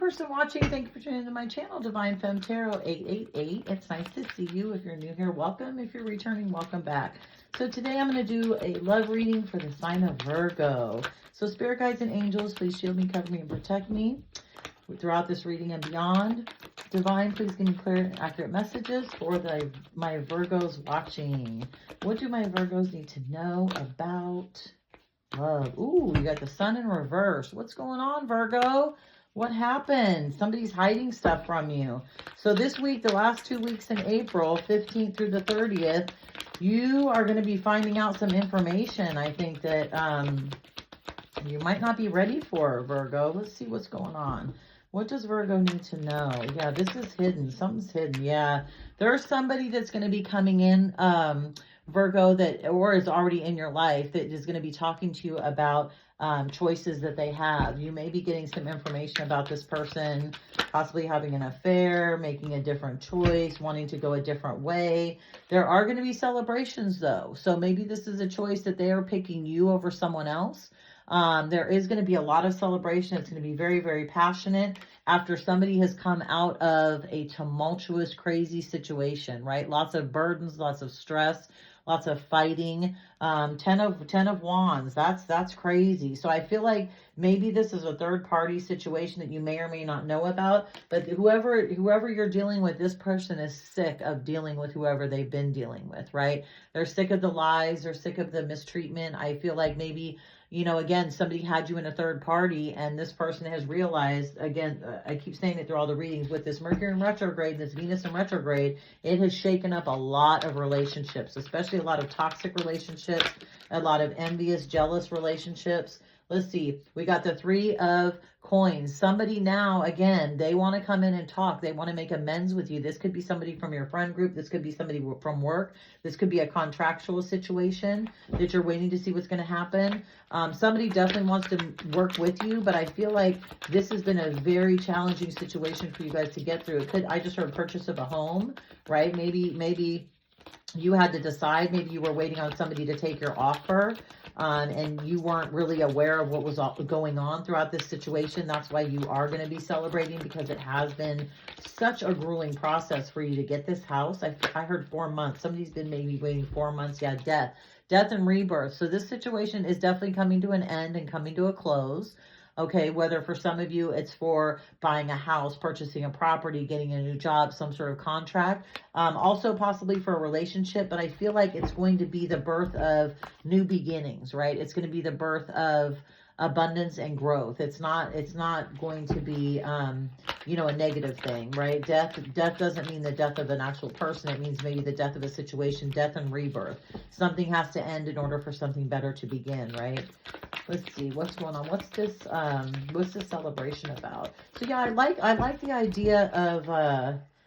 person watching, thank you for tuning into my channel, Divine Femme Tarot 888. It's nice to see you. If you're new here, welcome. If you're returning, welcome back. So today I'm going to do a love reading for the sign of Virgo. So spirit guides and angels, please shield me, cover me, and protect me throughout this reading and beyond. Divine, please give me clear and accurate messages for my Virgos watching. What do my Virgos need to know about love? Ooh, you got the sun in reverse. What's going on, Virgo? What happened? Somebody's hiding stuff from you. So this week, the last 2 weeks in April, 15th through the 30th, you are going to be finding out some information, I think, that you might not be ready for, Virgo. Let's see what's going on. What does Virgo need to know? Yeah, this is hidden. Something's hidden. Yeah, there's somebody that's going to be coming in, Virgo, that or is already in your life that is going to be talking to you about choices that they have. You may be getting some information about this person possibly having an affair, making a different choice, wanting to go a different way. There are going to be celebrations, though. So maybe this is a choice that they are picking you over someone else. There is going to be a lot of celebration. It's going to be very, very passionate after somebody has come out of a tumultuous, crazy situation, right? Lots of burdens, lots of stress, lots of fighting. 10 of wands. That's crazy. So I feel like maybe this is a third party situation that you may or may not know about, but whoever you're dealing with, this person is sick of dealing with whoever they've been dealing with, right? They're sick of the lies. They're sick of the mistreatment. I feel like maybe, you know, again, somebody had you in a third party and this person has realized, again, I keep saying it through all the readings, with this Mercury in retrograde, this Venus in retrograde, it has shaken up a lot of relationships, especially a lot of toxic relationships, a lot of envious, jealous relationships. Let's see, we got the 3 of coins. Somebody now, again, they want to come in and talk. They want to make amends with you. This could be somebody from your friend group. This could be somebody from work. This could be a contractual situation that you're waiting to see what's going to happen. Somebody definitely wants to work with you, but I feel like this has been a very challenging situation for you guys to get through. It could, I just heard purchase of a home, right? Maybe you had to decide, maybe you were waiting on somebody to take your offer, and you weren't really aware of what was going on throughout this situation. That's why you are going to be celebrating, because it has been such a grueling process for you to get this house. I heard 4 months. Somebody's been maybe waiting 4 months. Yeah, death and rebirth. So this situation is definitely coming to an end and coming to a close. Okay, whether for some of you it's for buying a house, purchasing a property, getting a new job, some sort of contract, also possibly for a relationship, but I feel like it's going to be the birth of new beginnings, right? It's going to be the birth of abundance and growth. It's not going to be, you know, a negative thing, right? Death doesn't mean the death of an actual person. It means maybe the death of a situation, death and rebirth. Something has to end in order for something better to begin, right? Let's see what's going on. What's this celebration about? So yeah, I like the idea of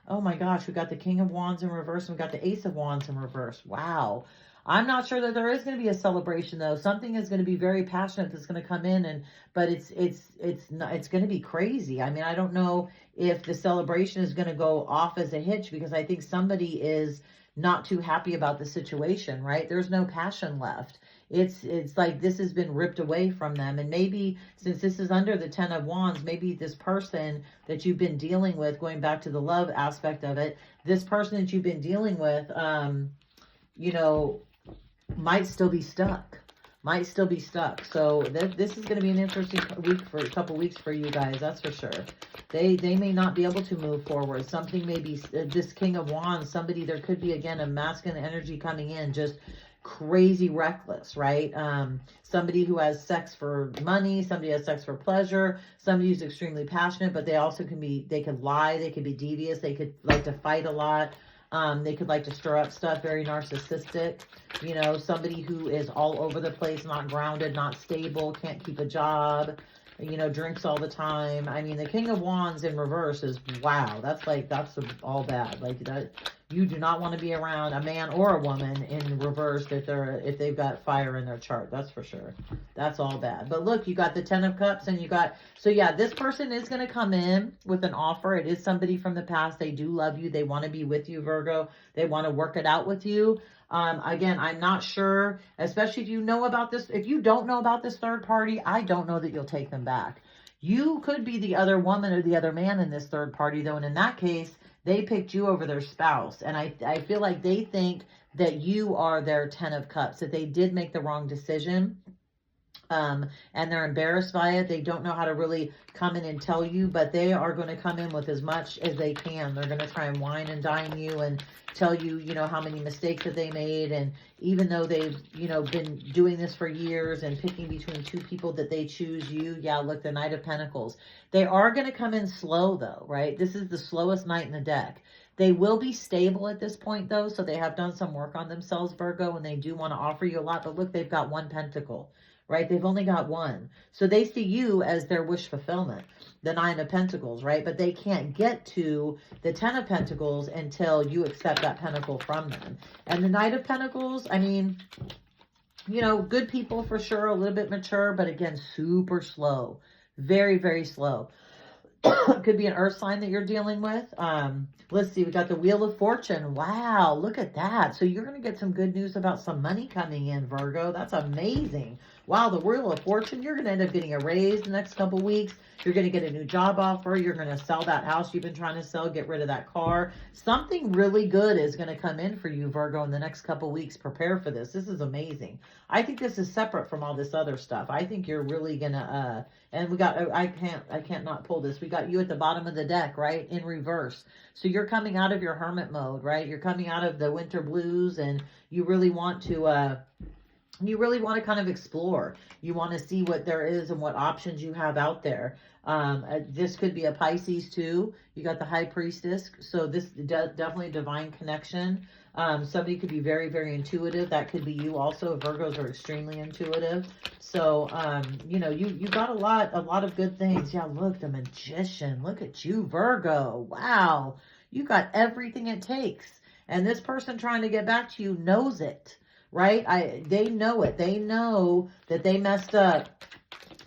oh my gosh, we got the King of Wands in reverse and we got the Ace of Wands in reverse. Wow. I'm not sure that there is going to be a celebration, though. Something is going to be very passionate that's going to come in, but it's going to be crazy. I mean, I don't know if the celebration is going to go off as a hitch, because I think somebody is not too happy about the situation, right? There's no passion left. It's like this has been ripped away from them. And maybe since this is under the 10 of Wands, maybe this person that you've been dealing with, going back to the love aspect of it, this person that you've been dealing with, you know, might still be stuck. So this is going to be an interesting week for a couple weeks for you guys. That's for sure. They may not be able to move forward. Something may be this King of Wands. Somebody, there could be again a masculine energy coming in, just crazy reckless, right? Somebody who has sex for money, somebody has sex for pleasure, somebody who's extremely passionate, but they also they could lie, they could be devious, they could like to fight a lot. They could like to stir up stuff, very narcissistic, you know, somebody who is all over the place, not grounded, not stable, can't keep a job, you know, drinks all the time. I mean, the King of Wands in reverse is, wow, that's all bad. Like that, you do not want to be around a man or a woman in reverse if they've got fire in their chart. That's for sure. That's all bad. But look, you got the 10 of Cups and you got, so yeah, this person is going to come in with an offer. It is somebody from the past. They do love you. They want to be with you, Virgo. They want to work it out with you. Again, I'm not sure, especially if you know about this. If you don't know about this third party, I don't know that you'll take them back. You could be the other woman or the other man in this third party, though. And in that case, they picked you over their spouse. And I feel like they think that you are their 10 of cups, that they did make the wrong decision. And they're embarrassed by it. They don't know how to really come in and tell you, but they are going to come in with as much as they can. They're going to try and wine and dine you and tell you, you know, how many mistakes that they made. And even though they've, you know, been doing this for years and picking between two people that they choose you. Yeah, look, the Knight of Pentacles. They are going to come in slow though, right? This is the slowest knight in the deck. They will be stable at this point though. So they have done some work on themselves, Virgo, and they do want to offer you a lot. But look, they've got one pentacle. Right? They've only got one. So they see you as their wish fulfillment, the 9 of Pentacles, right? But they can't get to the 10 of Pentacles until you accept that pentacle from them. And the Knight of Pentacles, I mean, you know, good people for sure, a little bit mature, but again, super slow. Very, very slow. Could be an earth sign that you're dealing with. Let's see, we got the Wheel of Fortune. Wow, look at that. So you're going to get some good news about some money coming in, Virgo. That's amazing. Wow, the Wheel of Fortune, you're going to end up getting a raise the next couple weeks. You're going to get a new job offer. You're going to sell that house you've been trying to sell, get rid of that car. Something really good is going to come in for you, Virgo, in the next couple weeks. Prepare for this. This is amazing. I think this is separate from all this other stuff. I think you're really going to, and we got, I can't not pull this. We got you at the bottom of the deck, right? In reverse. So you're coming out of your hermit mode, right? You're coming out of the winter blues, and you really want to, kind of explore. You want to see what there is and what options you have out there. This could be a Pisces too. You got the High Priestess. So this definitely a divine connection. Somebody could be very, very intuitive. That could be you also. Virgos are extremely intuitive. So, you know, you got a lot of good things. Yeah, look, the Magician. Look at you, Virgo. Wow. You got everything it takes. And this person trying to get back to you knows it. Right? They know it. They know that they messed up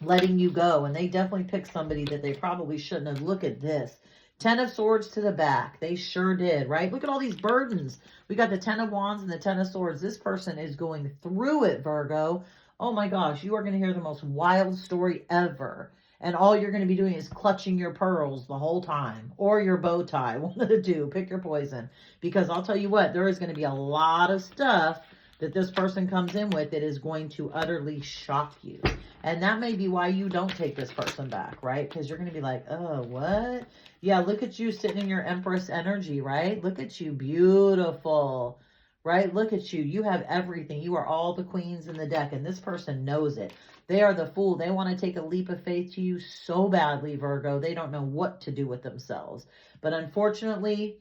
letting you go. And they definitely picked somebody that they probably shouldn't have. Look at this. 10 of Swords to the back. They sure did, right? Look at all these burdens. We got the 10 of Wands and the 10 of Swords. This person is going through it, Virgo. Oh my gosh, you are going to hear the most wild story ever. And all you're going to be doing is clutching your pearls the whole time. Or your bow tie. One of the two. Pick your poison. Because I'll tell you what, there is going to be a lot of stuff that this person comes in with that is going to utterly shock you. And that may be why you don't take this person back, right? Because you're going to be like, oh, what? Yeah, look at you sitting in your Empress energy, right? Look at you, beautiful, right? Look at you. You have everything. You are all the queens in the deck, and this person knows it. They are the Fool. They want to take a leap of faith to you so badly, Virgo. They don't know what to do with themselves. But unfortunately,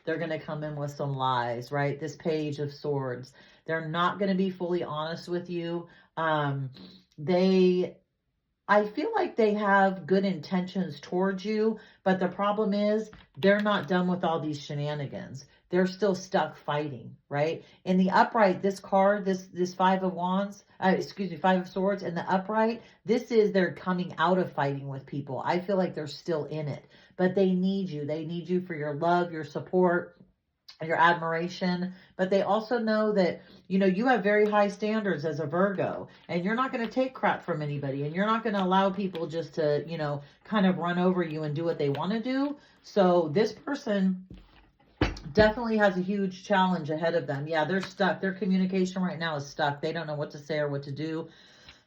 they're going to come in with some lies, right? This Page of Swords. They're not going to be fully honest with you. I feel like they have good intentions towards you, but the problem is they're not done with all these shenanigans. They're still stuck fighting, right? In the upright, this card, this 5 of Wands, 5 of Swords, in the upright, this is they're coming out of fighting with people. I feel like they're still in it, but they need you. They need you for your love, your support, your admiration, but they also know that, you know, you have very high standards as a Virgo, and you're not going to take crap from anybody, and you're not going to allow people just to, you know, kind of run over you and do what they want to do. So this person definitely has a huge challenge ahead of them. Yeah, they're stuck. Their communication right now is stuck. They don't know what to say or what to do.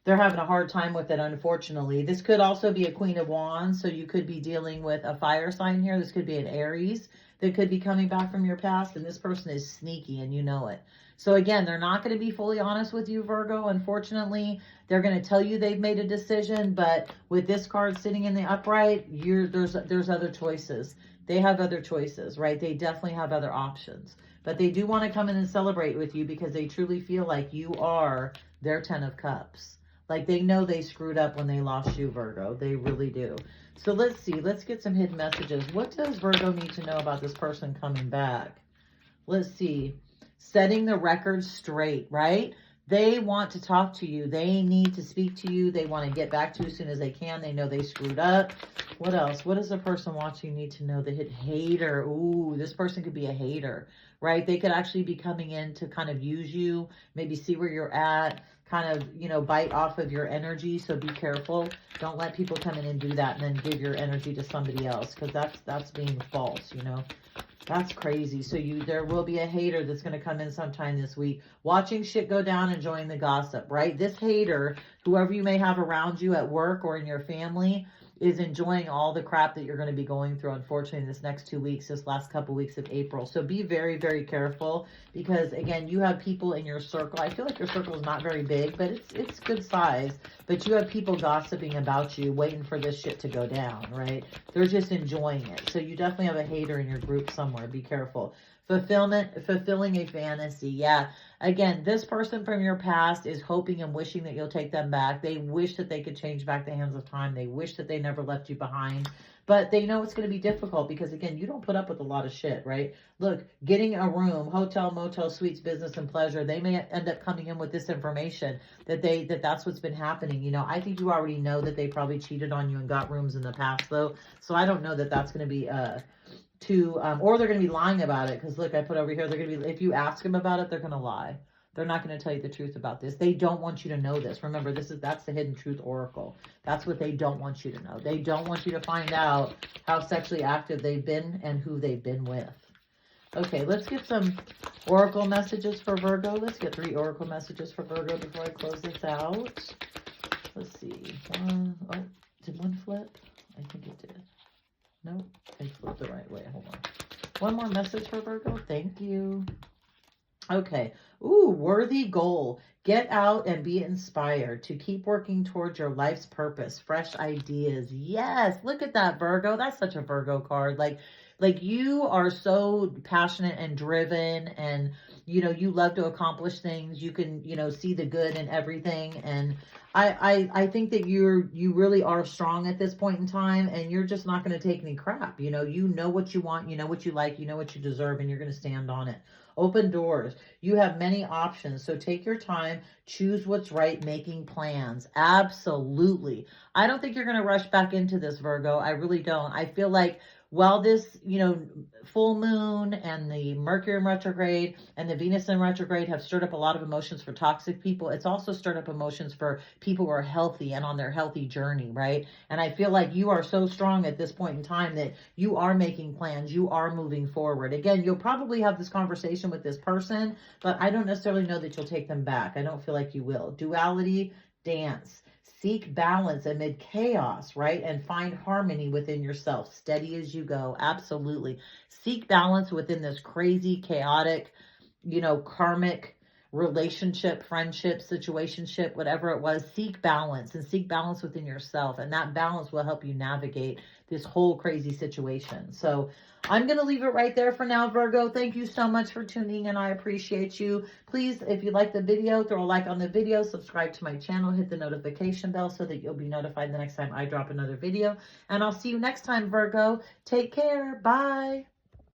They're having a hard time with it, unfortunately. This could also be a Queen of Wands, so you could be dealing with a fire sign here. This could be an Aries that could be coming back from your past, and this person is sneaky, and you know it. So again, they're not going to be fully honest with you, Virgo, unfortunately. They're going to tell you they've made a decision, but with this card sitting in the upright, there's other choices. They have other choices, right? They definitely have other options. But they do want to come in and celebrate with you because they truly feel like you are their 10 of Cups. Like they know they screwed up when they lost you, Virgo. They really do. So let's see. Let's get some hidden messages. What does Virgo need to know about this person coming back? Let's see. Setting the record straight, right? They want to talk to you. They need to speak to you. They want to get back to you as soon as they can. They know they screwed up. What else? What does the person watching need to know? The hater. Ooh, this person could be a hater, right? They could actually be coming in to kind of use you, maybe see where you're at, kind of, you know, bite off of your energy. So be careful. Don't let people come in and do that and then give your energy to somebody else, because that's being false, you know. That's crazy. So there will be a hater that's going to come in sometime this week, watching shit go down, enjoying the gossip, right? This hater, whoever you may have around you at work or in your family, is enjoying all the crap that you're going to be going through, unfortunately, in this next 2 weeks, this last couple weeks of April. So be very, very careful, because, again, you have people in your circle. I feel like your circle is not very big, but it's good size. But you have people gossiping about you, waiting for this shit to go down, right? They're just enjoying it. So you definitely have a hater in your group somewhere. Be careful. Fulfilling a fantasy. Yeah. Again, this person from your past is hoping and wishing that you'll take them back. They wish that they could change back the hands of time. They wish that they never left you behind. But they know it's going to be difficult because, again, you don't put up with a lot of shit, right? Look, getting a room, hotel, motel, suites, business, and pleasure, they may end up coming in with this information that's what's been happening. You know, I think you already know that they probably cheated on you and got rooms in the past, though. So I don't know that that's going to be or they're going to be lying about it, because look, I put over here, they're going to be, if you ask them about it, they're going to lie. They're not going to tell you the truth about this. They don't want you to know this. Remember, that's the hidden truth oracle. That's what they don't want you to know. They don't want you to find out how sexually active they've been and who they've been with. Okay, let's get some oracle messages for Virgo. Let's get 3 oracle messages for Virgo before I close this out. Let's see. Did one flip? I think it did. Nope, I flipped the right way. Hold on. One more message for Virgo. Thank you. Okay. Ooh, worthy goal. Get out and be inspired to keep working towards your life's purpose. Fresh ideas. Yes. Look at that, Virgo. That's such a Virgo card. Like you are so passionate and driven, and, you know, you love to accomplish things. You can, you know, see the good in everything. And I think that you really are strong at this point in time, and you're just not going to take any crap. You know what you want, you know what you like, you know what you deserve, and you're going to stand on it. Open doors. You have many options, so take your time, choose what's right, making plans. Absolutely. I don't think you're going to rush back into this, Virgo. I really don't. I feel like while this, you know, full moon and the Mercury in retrograde and the Venus in retrograde have stirred up a lot of emotions for toxic people, it's also stirred up emotions for people who are healthy and on their healthy journey, right? And I feel like you are so strong at this point in time that you are making plans, you are moving forward. Again, you'll probably have this conversation with this person, but I don't necessarily know that you'll take them back. I don't feel like you will. Duality, dance. Seek balance amid chaos, right? And find harmony within yourself. Steady as you go. Absolutely. Seek balance within this crazy, chaotic, you know, karmic relationship, friendship, situationship, whatever it was. Seek balance, and seek balance within yourself. And that balance will help you navigate this whole crazy situation. So I'm going to leave it right there for now, Virgo. Thank you so much for tuning in. I appreciate you. Please, if you like the video, throw a like on the video, subscribe to my channel, hit the notification bell so that you'll be notified the next time I drop another video. And I'll see you next time, Virgo. Take care. Bye.